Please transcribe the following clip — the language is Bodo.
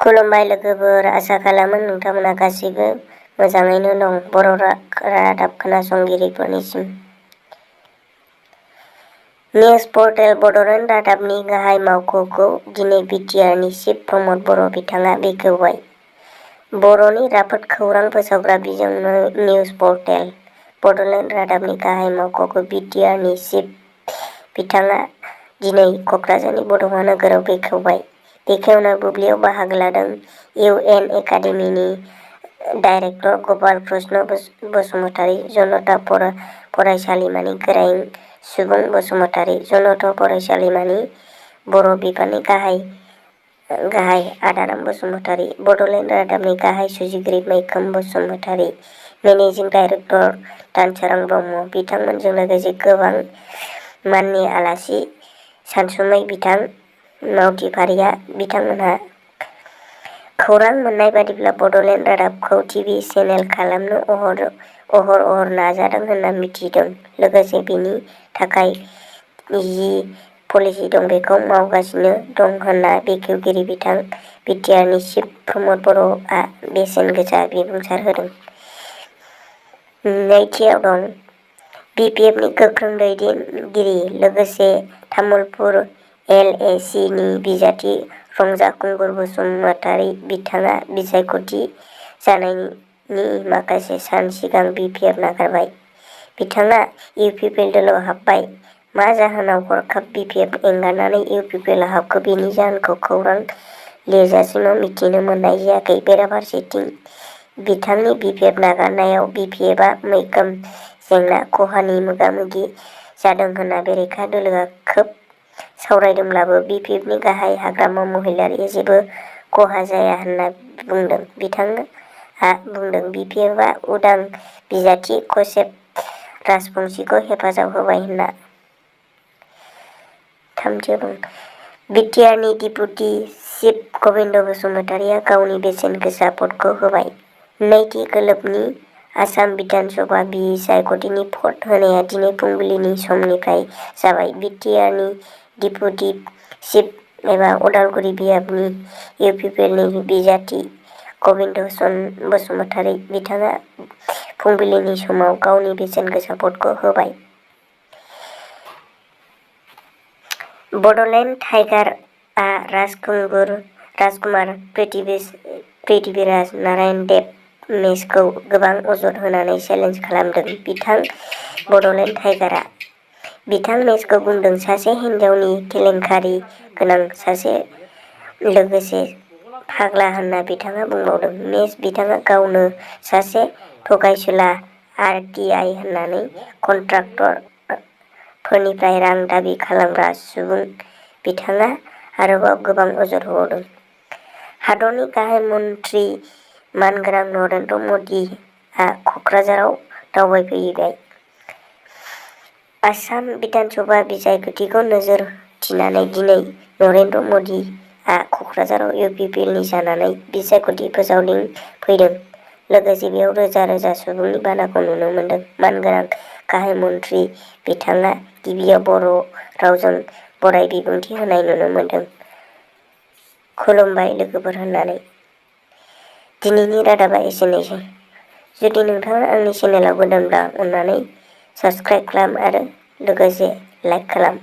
खुलुमबाय लोगोफोर, आसा खालामो नोंथांमोना गासैबो मोजाङैनो दं। बर' रादाब खोनासंगिरिफोरनिसिम निउज पर्टेल बड'लेण्ड रादाबनि गाहाय मावख'खौ दिनै बिटिआरनि चिफ प्रमद बर' बिथाङा बेखेवबाय। बर'नि राफोद खौरां फोसावग्रा बिजों निउज पर्टेल बड'लेण्ड रादाबनि गाहाय मावख'खौ बिटिआरनि चिफ बिथाङा दिनै क'क्राझारनि बड'फा नोगोराव बेखेवबाय। बेखेवनाय बुब्लियाव बाहागो लादों इउएन एकाडेमिनि डाइरेक्टर गपाल कृष्ण बसुमतारी, जनता फरायसालिमानि गोरायुं सुबुं बसुमतारी, जनता फरायसालिमानि बर' बिफाननि गाहाय आदाराम बसुमतारी, बड'लेण्ड रादाबनि गाहाय सुजुगिरि मैखोम बसुमतारी, मेनेजिं डाइरेक्टर दानसोरां ब्रह्म बिथांमोनजों लोगोसे गोबां माननि आलासि सानसुमै बिथां मावथिफारिया बिथांमोनहा खौरां मोननाय बादिब्ला बड'लेण्ड रादाबखौ टिभि चेनेल खालामनो अहर नाजादों होनना मिथिदों। लोगोसे बेनि थाखाय जि पलिसि दं बेखौ मावगासिनो दं होनना बेखेवगिरि बिथां बिटिआरनि चिफ प्रमद बर'आ बेसेन गोसा बिबुंसार होदों। नैथियाव दं बिपिएफनि गोख्रों दैदेनगिरि, लोगोसे तामुलपुर LAC नि बिजाथि रंजा खुंगुर बसुमतारी बिथाङा बिसायख'थि जानायनि माखासे सान सिगां बिपिएफ नागारबाय। बिथाङा इउपिपिएलआव हाबबाय। मा जाहोनाव हरखाब बिपिएफ एंगारनानै इउपिपिएलआव हाबखो बेनि जाहोनखौ खौरां लिरजासिमाव मिथिनो मोननाय जायाखै। बेराफारसेथिं बिथांनि बिपिएफ नागारनायाव बिपिएफआ मैखोम जेंना खहानि मोगा-मोगि जादों होनना बेरेखा दोलोआ खोब सावरायदोंब्लाबो बिपिएफनि गाहाय हाग्रामा महिलारिआ जेबो खहा जाया होनना बुंदों। बिथाङा बुंदों बिपिएफआ उदां बिजाथि कसेब राजबंशीखौ हेफाजाब होबाय होनना। थामथियाव दं बिटिआरनि डिपुटि चिफ गबिन्द बसुमतारीआ गावनि बेसेन गोसा भटखौ होबाय। नैथि खोलोबनि आसाम बिधान सभा बिसायख'थिनि भट होनाया दिनै फुंबिलिनि समनिफ्राय जाबाय। बिटिआरनि डिपुटि चिफ एबा उदालगुरि बियाबनि इउपिपिएलनि बिजाथि गबिन्द बसुमतारी बिथाङा फुंबिलिनि समाव गावनि बेसेन गोसा भटखौ होबाय। बड'लेण्ड टाइगारआ राजकुमार पृथ्वीराज नारायण देब मेचखौ गोबां अजद होनानै चेलेन्ज खालामदों। बड'लेण्ड टाइगारआ बिथां मेचखौ बुंदों सासे हिनजावनि केलेंकारि गोनां, सासे लोगोसे फाग्ला होनना बिथाङा बुंबावदों। मेच बिथाङा गावनो सासे थगायसुला आरटिआइ होननानै कन्ट्राक्टरफोरनिफ्राय रां दाबि खालामग्रा सुबुं। बिथाङा आरोबाव गोबां अजद होबावदों। हादरनि गाहाय मन्त्रि मानगोनां नरेन्द्र मदिआ क'क्राझाराव दावबायफैबाय। आसाम बिधानसभा बिसायख'थिखौ नोजोर थिनानै दिनै नरेन्द्र मदिआ क'क्राझाराव इउपिपिएलनि जानानै बिसायख'थि फोसावदिंफैदों। लोगोसे बेयाव रोजा रोजा सुबुंनि बानाखौ नुनो मोन्दों। मानगोनां गाहाय मन्त्रि बिथाङा गिबियाव बर' रावजों बराय बिबुंथि होनाय नुनो मोन्दों। खुलुमबाय लोगोफोर होननानै। दिनैनि रादाबा एसेनोसै। जुदि नोंथाङा आंनि चेनेलाव गोदानब्ला अन्नानै साबस्क्राइब खालाम आरो लोगोसे लाइक खालाम।